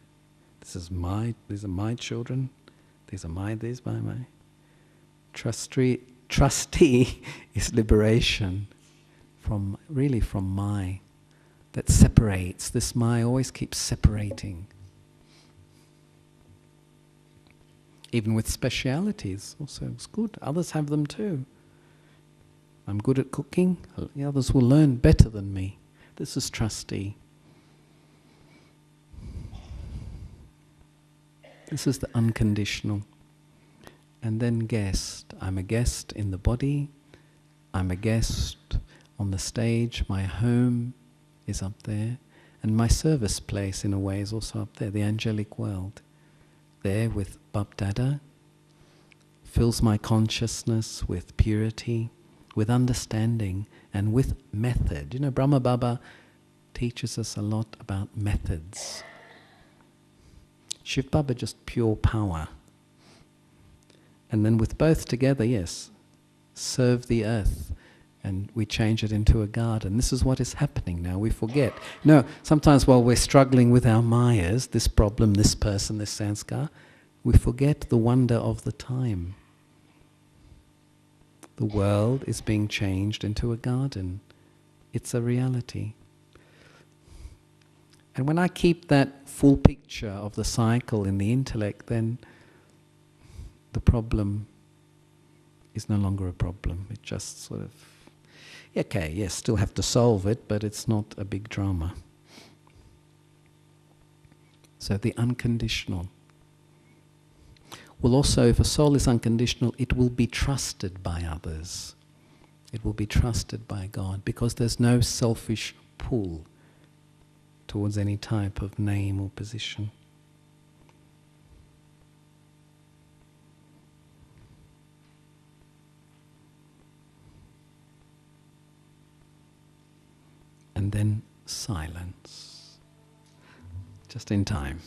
These are my children. These are my. Trustee is liberation from my. That separates. This my always keeps separating. Even with specialities, also it's good. Others have them too. I'm good at cooking, the others will learn better than me. This is trustee. This is the unconditional. And then guest. I'm a guest in the body. I'm a guest on the stage. My home is up there. And my service place, in a way, is also up there, the angelic world. There with Bab Dada, fills my consciousness with purity, with understanding, and with method. You know, Brahma Baba teaches us a lot about methods. Shiv Baba just pure power. And then with both together, yes, serve the earth, and we change it into a garden. This is what is happening now. We forget. No, sometimes while we're struggling with our mayas, this problem, this person, this sanskar, we forget the wonder of the time. The world is being changed into a garden. It's a reality. And when I keep that full picture of the cycle in the intellect, then the problem is no longer a problem. It just sort of, okay, yes, still have to solve it, but it's not a big drama. So the unconditional. Well, also, if a soul is unconditional, it will be trusted by others. It will be trusted by God, because there's no selfish pull towards any type of name or position. And then silence. Just in time.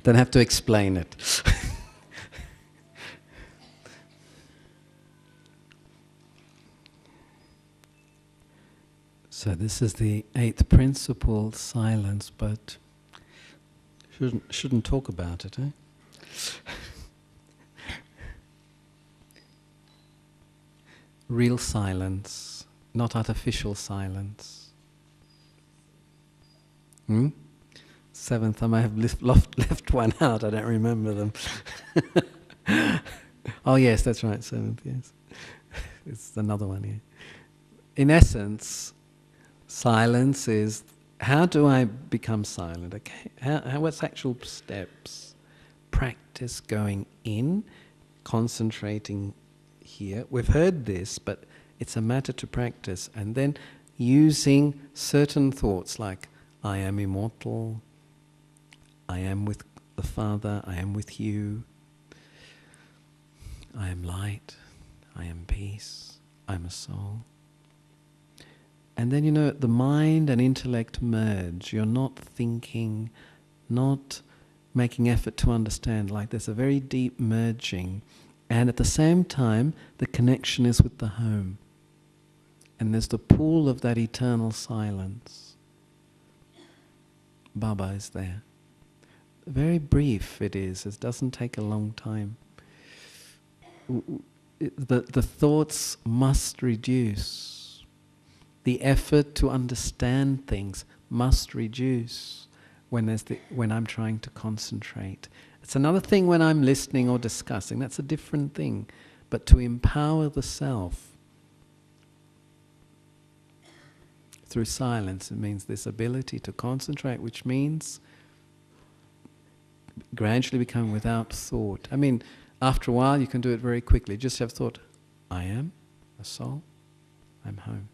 Don't have to explain it. So this is the 8th principle, silence, but shouldn't talk about it, eh? Real silence, not artificial silence. 7th, I may have left one out, I don't remember them. Oh yes, that's right, 7th, yes. It's another one here. In essence, silence is, how do I become silent? Okay, what's actual steps? Practice going in, concentrating here. We've heard this, but it's a matter to practice. And then using certain thoughts like, I am immortal, I am with the Father, I am with you, I am light, I am peace, I'm a soul. And then, the mind and intellect merge. You're not thinking, not making effort to understand. Like there's a very deep merging. And at the same time, the connection is with the home. And there's the pool of that eternal silence. Baba is there. Very brief it is. It doesn't take a long time. The thoughts must reduce. The effort to understand things must reduce when I'm trying to concentrate. It's another thing when I'm listening or discussing. That's a different thing. But to empower the self through silence, it means this ability to concentrate, which means gradually becoming without thought. I mean, after a while you can do it very quickly. Just have thought, I am a soul, I'm home.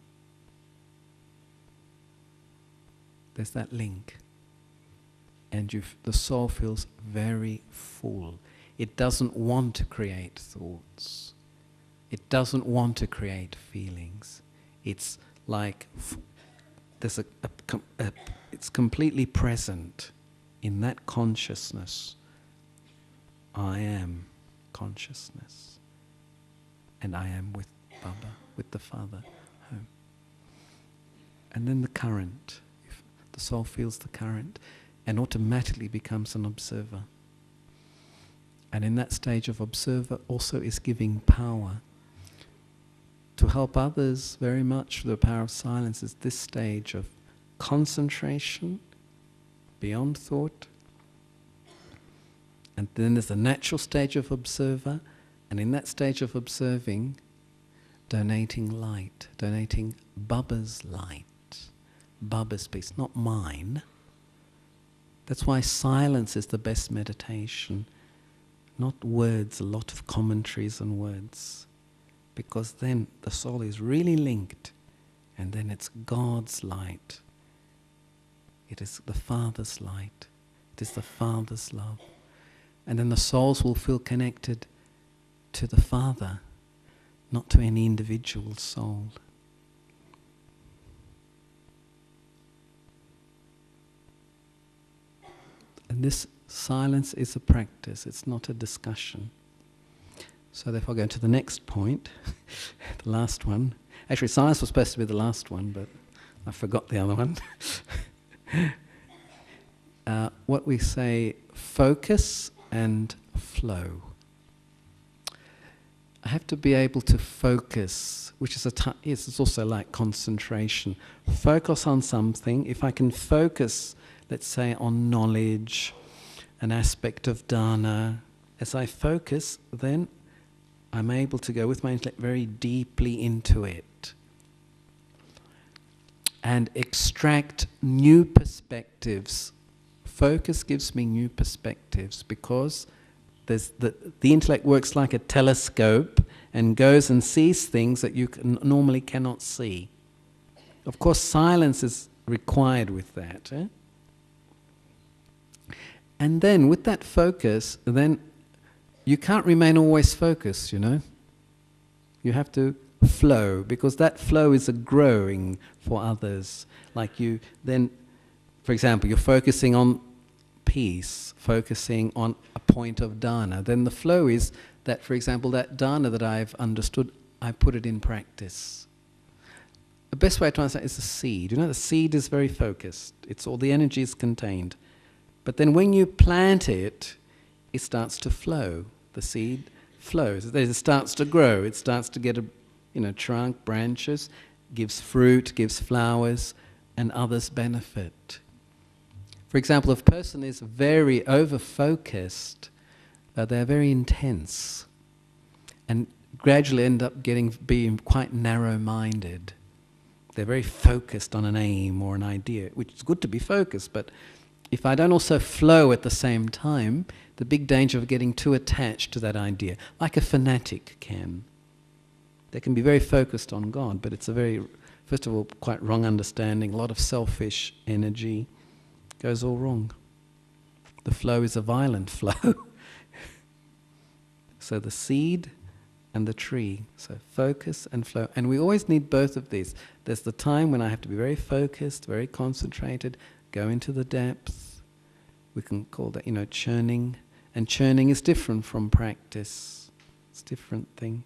There's that link. And the soul feels very full. It doesn't want to create thoughts. It doesn't want to create feelings. It's like there's it's completely present in that consciousness. I am consciousness. And I am with Baba, with the Father, home. And then the current. The soul feels the current and automatically becomes an observer. And in that stage of observer also is giving power. To help others very much, the power of silence is this stage of concentration, beyond thought. And then there's the natural stage of observer, and in that stage of observing, donating light, donating Baba's light. Baba's peace, not mine. That's why silence is the best meditation. Not words, a lot of commentaries on words. Because then the soul is really linked, and then it's God's light. It is the Father's light. It is the Father's love. And then the souls will feel connected to the Father, not to any individual soul. And this silence is a practice, it's not a discussion. So therefore I go to the next point, the last one. Actually, silence was supposed to be the last one, but I forgot the other one. What we say, focus and flow. I have to be able to focus, which is yes, it's also like concentration. Focus on something. If I can focus, let's say, on knowledge, an aspect of dana, as I focus, then I'm able to go with my intellect very deeply into it and extract new perspectives Focus gives me new perspectives because there's the intellect works like a telescope and goes and sees things that you normally cannot see. Of course, silence is required with that. And then with that focus, then you can't remain always focused, you know. You have to flow, because that flow is a growing for others. Like you then, for example, you're focusing on peace, focusing on a point of dana. Then the flow is that, for example, that dana that I've understood, I put it in practice. The best way to understand is the seed. You know, the seed is very focused. It's all the energy is contained. But then when you plant it, it starts to flow. The seed flows. It starts to grow. It starts to get a trunk, branches, gives fruit, gives flowers, and others benefit. For example, if a person is very over-focused, they're very intense and gradually end up being quite narrow-minded. They're very focused on an aim or an idea, which is good to be focused, but if I don't also flow at the same time, the big danger of getting too attached to that idea, like a fanatic can. They can be very focused on God, but it's a very, first of all, quite wrong understanding, a lot of selfish energy, goes all wrong. The flow is a violent flow. So the seed and the tree, so focus and flow. And we always need both of these. There's the time when I have to be very focused, very concentrated, go into the depth. We can call that, churning. And churning is different from practice. It's a different thing.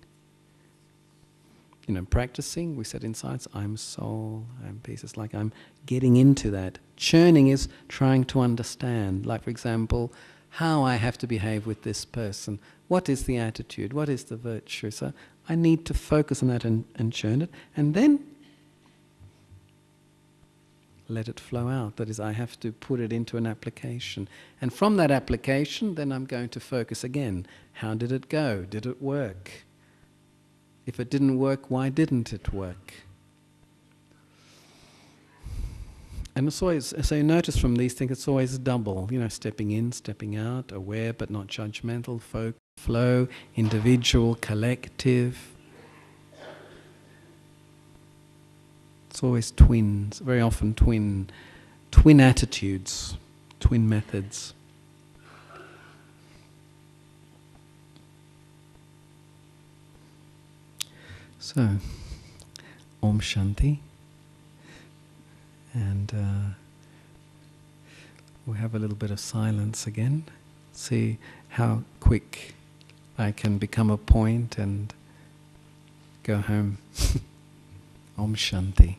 Practicing, we said in science, I'm soul, I'm peace. It's like I'm getting into that. Churning is trying to understand. Like, for example, how I have to behave with this person. What is the attitude? What is the virtue? So I need to focus on that and churn it. And then let it flow out. That is, I have to put it into an application. And from that application, then I'm going to focus again. How did it go? Did it work? If it didn't work, why didn't it work? And it's always, so you notice from these things, it's always double. Stepping in, stepping out, aware but not judgmental, focus, flow, individual, collective. It's always twins, very often twin attitudes, twin methods. So, Om Shanti. And we'll have a little bit of silence again. See how quick I can become a point and go home. Om Shanti.